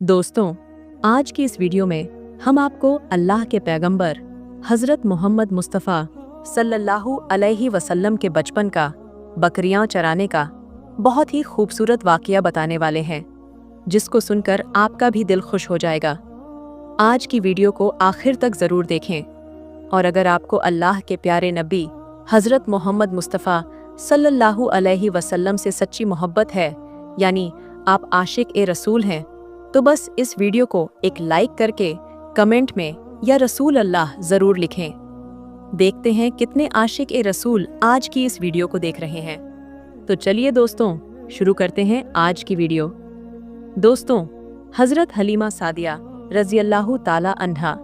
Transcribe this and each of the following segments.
दोस्तों, आज की इस वीडियो में हम आपको अल्लाह के पैगंबर हज़रत मोहम्मद मुस्तफ़ा सल्लल्लाहु अलैहि वसल्लम के बचपन का बकरियां चराने का बहुत ही खूबसूरत वाक़या बताने वाले हैं, जिसको सुनकर आपका भी दिल खुश हो जाएगा। आज की वीडियो को आखिर तक ज़रूर देखें और अगर आपको अल्लाह के प्यारे नबी हज़रत मोहम्मद मुस्तफ़ा सल्लल्लाहु अलैहि वसल्लम से सच्ची मोहब्बत है, यानी आप आशिक ए रसूल हैं, तो बस इस वीडियो को एक लाइक करके कमेंट में या रसूल अल्लाह ज़रूर लिखें। देखते हैं कितने आशिक ए रसूल आज की इस वीडियो को देख रहे हैं। तो चलिए दोस्तों, शुरू करते हैं आज की वीडियो। दोस्तों, हज़रत हलीमा सादिया रज़ी अल्लाह ताला अन्हा,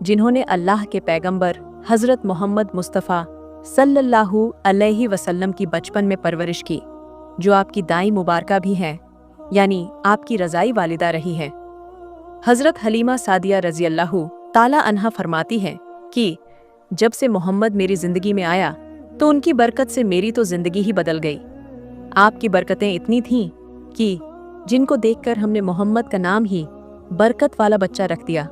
जिन्होंने अल्लाह के पैगंबर हज़रत मोहम्मद मुस्तफ़ा सल्लल्लाहु अलैहि वसल्लम की बचपन में परवरिश की, जो आपकी दाई मुबारका भी हैं, यानी आपकी रज़ाई वालिदा रही है। हज़रत हलीमा सादिया रज़ी अल्लाह ताला अन्हा फरमाती हैं कि जब से मोहम्मद मेरी ज़िंदगी में आया तो उनकी बरकत से मेरी तो ज़िंदगी ही बदल गई। आपकी बरकतें इतनी थीं कि जिनको देखकर हमने मोहम्मद का नाम ही बरकत वाला बच्चा रख दिया।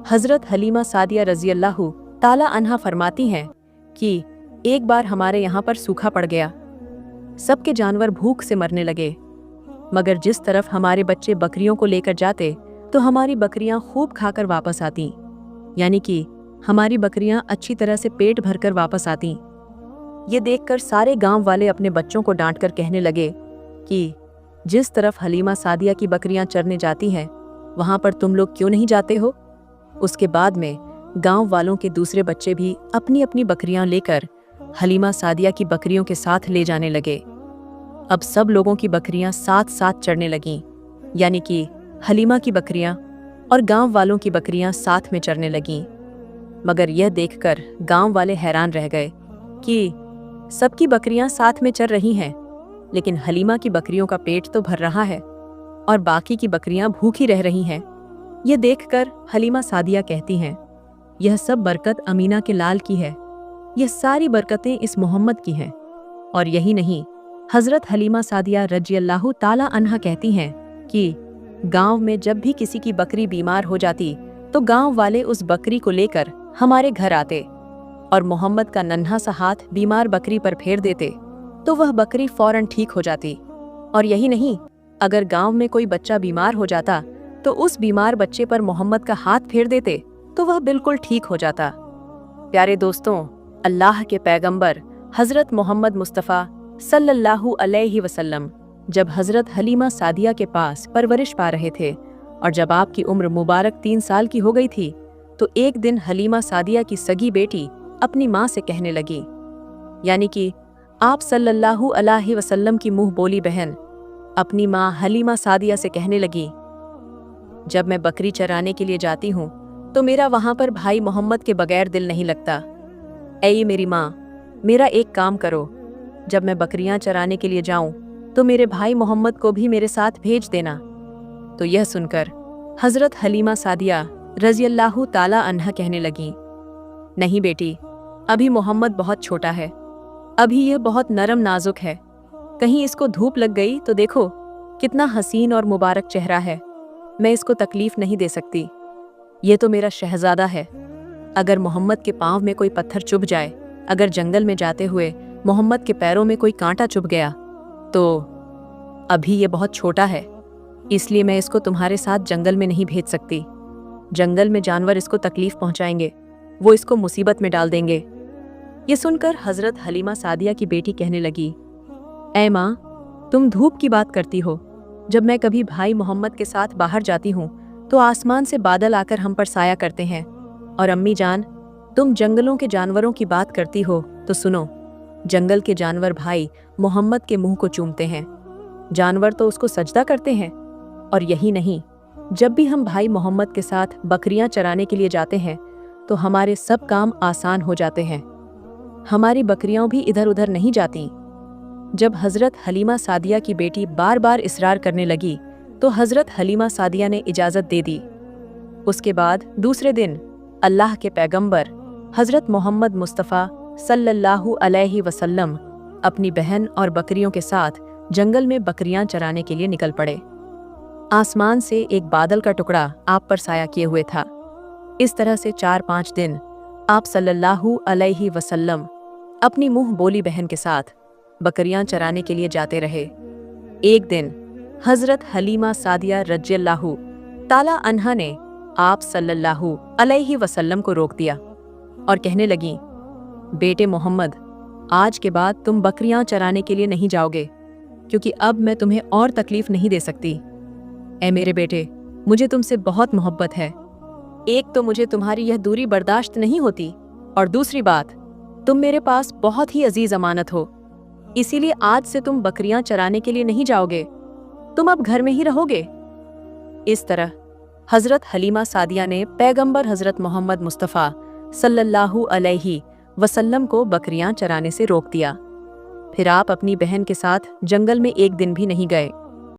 हज़रत हलीमा सादिया रज़ी अल्लाह ताला अन्हा फरमाती हैं कि एक बार हमारे यहाँ पर सूखा पड़ गया, सबके जानवर भूख से मरने लगे, मगर जिस तरफ हमारे बच्चे बकरियों को लेकर जाते तो हमारी बकरियां खूब खाकर वापस आती, यानी कि हमारी बकरियां अच्छी तरह से पेट भरकर वापस आती। ये देखकर सारे गांव वाले अपने बच्चों को डांटकर कहने लगे कि जिस तरफ हलीमा सादिया की बकरियां चरने जाती हैं, वहां पर तुम लोग क्यों नहीं जाते हो। उसके बाद में गांव वालों के दूसरे बच्चे भी अपनी अपनी बकरियां लेकर हलीमा सादिया की बकरियों के साथ ले जाने लगे। अब सब लोगों की बकरियां साथ साथ चरने लगीं, यानी कि हलीमा की बकरियां और गांव वालों की बकरियां साथ में चरने लगीं। मगर यह देखकर गांव वाले हैरान रह गए कि सबकी बकरियां साथ में चर रही हैं, लेकिन हलीमा की बकरियों का पेट तो भर रहा है और बाकी की बकरियां भूखी रह रही हैं। यह देखकर हलीमा सादिया कहती हैं, यह सब बरकत अमीना के लाल की है, यह सारी बरकतें इस मोहम्मद की हैं। और यही नहीं, हज़रत हलीमा सादिया रज़ी अल्लाह ताला अन्हा कहती हैं कि गांव में जब भी किसी की बकरी बीमार हो जाती तो गांव वाले उस बकरी को लेकर हमारे घर आते और मोहम्मद का नन्हा सा हाथ बीमार बकरी पर फेर देते तो वह बकरी फौरन ठीक हो जाती। और यही नहीं, अगर गांव में कोई बच्चा बीमार हो जाता तो उस बीमार बच्चे पर मोहम्मद का हाथ फेर देते तो वह बिल्कुल ठीक हो जाता। प्यारे दोस्तों, अल्लाह के पैगंबर हज़रत मोहम्मद मुस्तफ़ा सल्लल्लाहु अलैहि वसल्लम जब हज़रत हलीमा सादिया के पास परवरिश पा रहे थे और जब आपकी उम्र मुबारक 3 साल की हो गई थी, तो एक दिन हलीमा सादिया की सगी बेटी अपनी माँ से कहने लगी, यानी कि आप सल्लल्लाहु अलैहि वसल्लम की मुंह बोली बहन अपनी माँ हलीमा सादिया से कहने लगी, जब मैं बकरी चराने के लिए जाती हूँ तो मेरा वहाँ पर भाई मोहम्मद के बगैर दिल नहीं लगता। ऐ मेरी माँ, मेरा एक काम करो, जब मैं बकरियां चराने के लिए जाऊं तो मेरे भाई मोहम्मद को भी मेरे साथ भेज देना। तो यह सुनकर हज़रत हलीमा सादिया रज़ी अल्लाह ताला अन्हा कहने लगी, नहीं बेटी, अभी मोहम्मद बहुत छोटा है, अभी यह बहुत नरम नाजुक है, कहीं इसको धूप लग गई तो देखो कितना हसीन और मुबारक चेहरा है, मैं इसको तकलीफ नहीं दे सकती। ये तो मेरा शहजादा है, अगर मोहम्मद के पाँव में कोई पत्थर चुभ जाए, अगर जंगल में जाते हुए मोहम्मद के पैरों में कोई कांटा चुभ गया तो अभी ये बहुत छोटा है, इसलिए मैं इसको तुम्हारे साथ जंगल में नहीं भेज सकती। जंगल में जानवर इसको तकलीफ पहुंचाएंगे, वो इसको मुसीबत में डाल देंगे। ये सुनकर हज़रत हलीमा सादिया की बेटी कहने लगी, ऐ माँ, तुम धूप की बात करती हो, जब मैं कभी भाई मोहम्मद के साथ बाहर जाती हूँ तो आसमान से बादल आकर हम पर साया करते हैं। और अम्मी जान, तुम जंगलों के जानवरों की बात करती हो तो सुनो, जंगल के जानवर भाई मोहम्मद के मुंह को चूमते हैं, जानवर तो उसको सजदा करते हैं। और यही नहीं, जब भी हम भाई मोहम्मद के साथ बकरियां चराने के लिए जाते हैं तो हमारे सब काम आसान हो जाते हैं, हमारी बकरियां भी इधर उधर नहीं जाती। जब हज़रत हलीमा सादिया की बेटी बार बार इसरार करने लगी तो हज़रत हलीमा सादिया ने इजाज़त दे दी। उसके बाद दूसरे दिन अल्लाह के पैगंबर हज़रत मोहम्मद मुस्तफ़ा सल्लल्लाहु अलैहि वसल्लम अपनी बहन और बकरियों के साथ जंगल में बकरियां चराने के लिए निकल पड़े। आसमान से एक बादल का टुकड़ा आप पर साया किए हुए था। इस तरह से 4-5 दिन आप सल्लल्लाहु अलैहि वसल्लम अपनी मुंह बोली बहन के साथ बकरियां चराने के लिए जाते रहे। एक दिन हजरत हलीमा सादिया रज़ियल्लाहु ताला अन्हा ने आप सल्लल्लाहु अलैहि वसल्लम को रोक दिया और कहने लगी, बेटे मोहम्मद, आज के बाद तुम बकरियां चराने के लिए नहीं जाओगे, क्योंकि अब मैं तुम्हें और तकलीफ नहीं दे सकती। ऐ मेरे बेटे, मुझे तुमसे बहुत मोहब्बत है। एक तो मुझे तुम्हारी यह दूरी बर्दाश्त नहीं होती, और दूसरी बात, तुम मेरे पास बहुत ही अजीज अमानत हो। इसीलिए आज से तुम बकरियां चराने के लिए नहीं जाओगे, तुम अब घर में ही रहोगे। इस तरह हजरत हलीमा सादिया ने पैगंबर हजरत मोहम्मद मुस्तफ़ा सल्लल्लाहु अलैहि वसल्लम को बकरियां चराने से रोक दिया। फिर आप अपनी बहन के साथ जंगल में एक दिन भी नहीं गए।